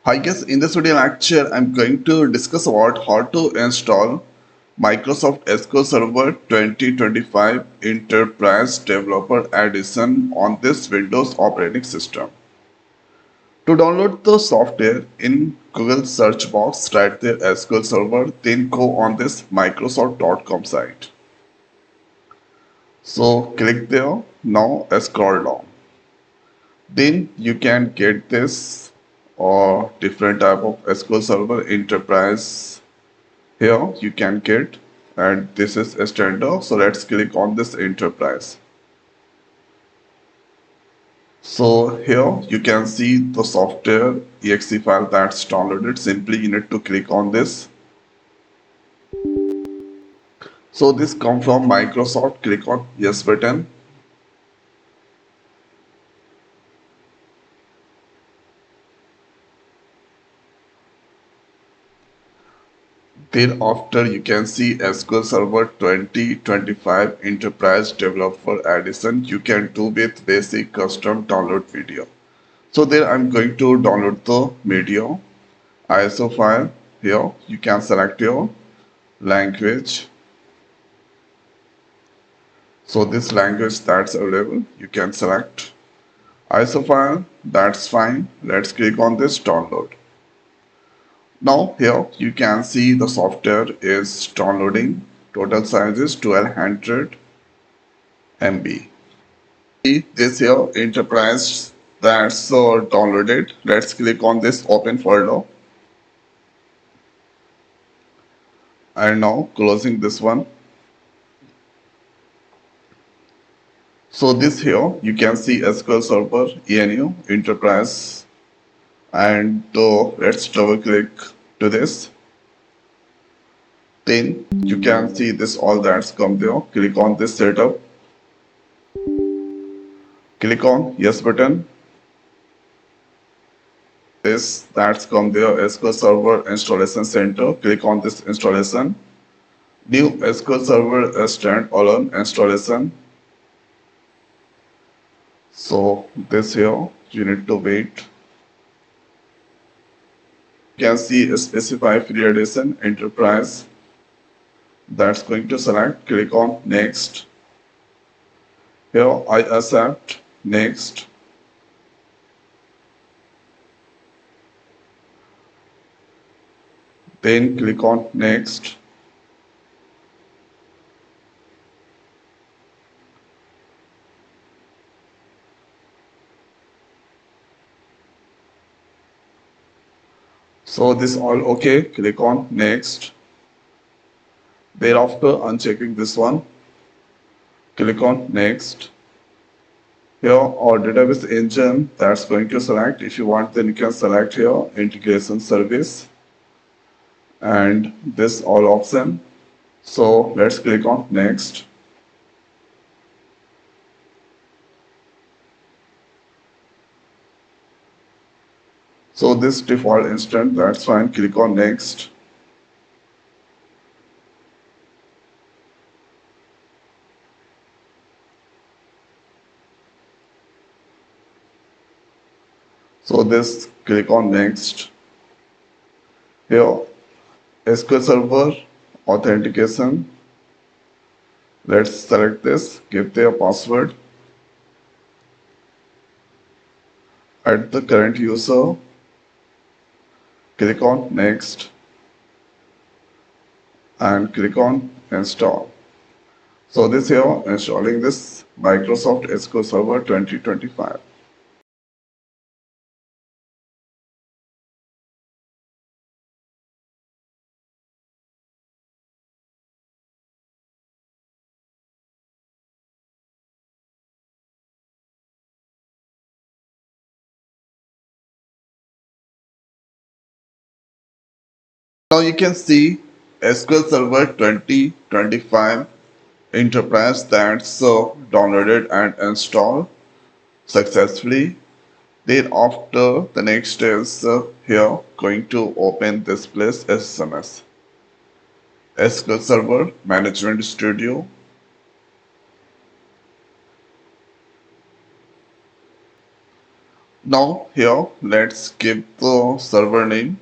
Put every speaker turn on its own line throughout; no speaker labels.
Hi guys, in this video lecture, I'm going to discuss about how to install Microsoft SQL Server 2025 Enterprise Developer Edition on this Windows operating system. To download the software, in Google search box, write there SQL Server, then go on this Microsoft.com site. So click there, now scroll down. Then you can get this or different type of SQL Server Enterprise. Here you can get, and this is a standard, so let's click on this enterprise. So here you can see the software exe file that's downloaded. Simply you need to click on this. So this come from Microsoft. Click on yes button. Thereafter you can see SQL Server 2025 Enterprise Developer Edition. You can do with basic custom download video. So there I'm going to download the video ISO file. Here you can select your language. So this language that's available, you can select ISO file. That's fine. Let's click on this download. Now here you can see the software is downloading. Total size is 1200 MB. This here enterprise that's downloaded. Let's click on this open folder. And now closing this one. So this here you can see SQL Server ENU Enterprise, and let's double click to this. Then you can see this all that's come there. Click on this setup. Click on yes button. This that's come there SQL Server Installation Center. Click on this installation. New SQL Server standalone installation. So this here you need to wait. You can see specify free edition enterprise. That's going to select. Click on next. Here I accept. Next. Then click on next. So this all okay. Click on next. Thereafter unchecking this one. Click on next. Here our database engine that's going to select. If you want, then you can select here integration service and this all option. So let's click on next. So this default instant, that's fine. Click on next. So this click on next. Here SQL Server authentication. Let's select this. Give their password. Add the current user. Click on next and click on install. So this here installing this Microsoft SQL Server 2025. Now you can see SQL Server 2025 Enterprise that's downloaded and installed successfully. Thereafter, the next is here going to open this place SMS. SQL Server Management Studio. Now here let's give the server name,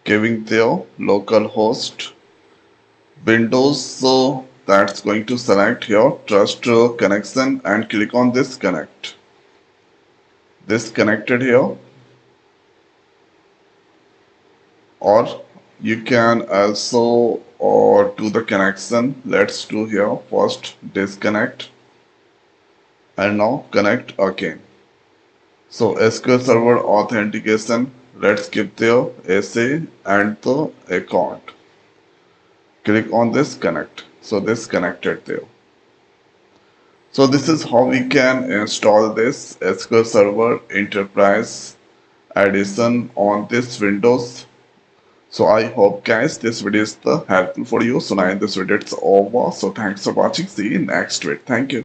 giving their local host. Windows, so that's going to select here trust connection and click on this connect. This connected here, or you can also or do the connection. Let's do here first disconnect and now connect again. So SQL Server authentication, let's give the SA and the account. Click on this connect. So this connected there. So this is how we can install this SQL Server Enterprise Edition on this Windows. So I hope guys this video is helpful for you. So now in this video it's over. So thanks for watching. See you in next video. Thank you.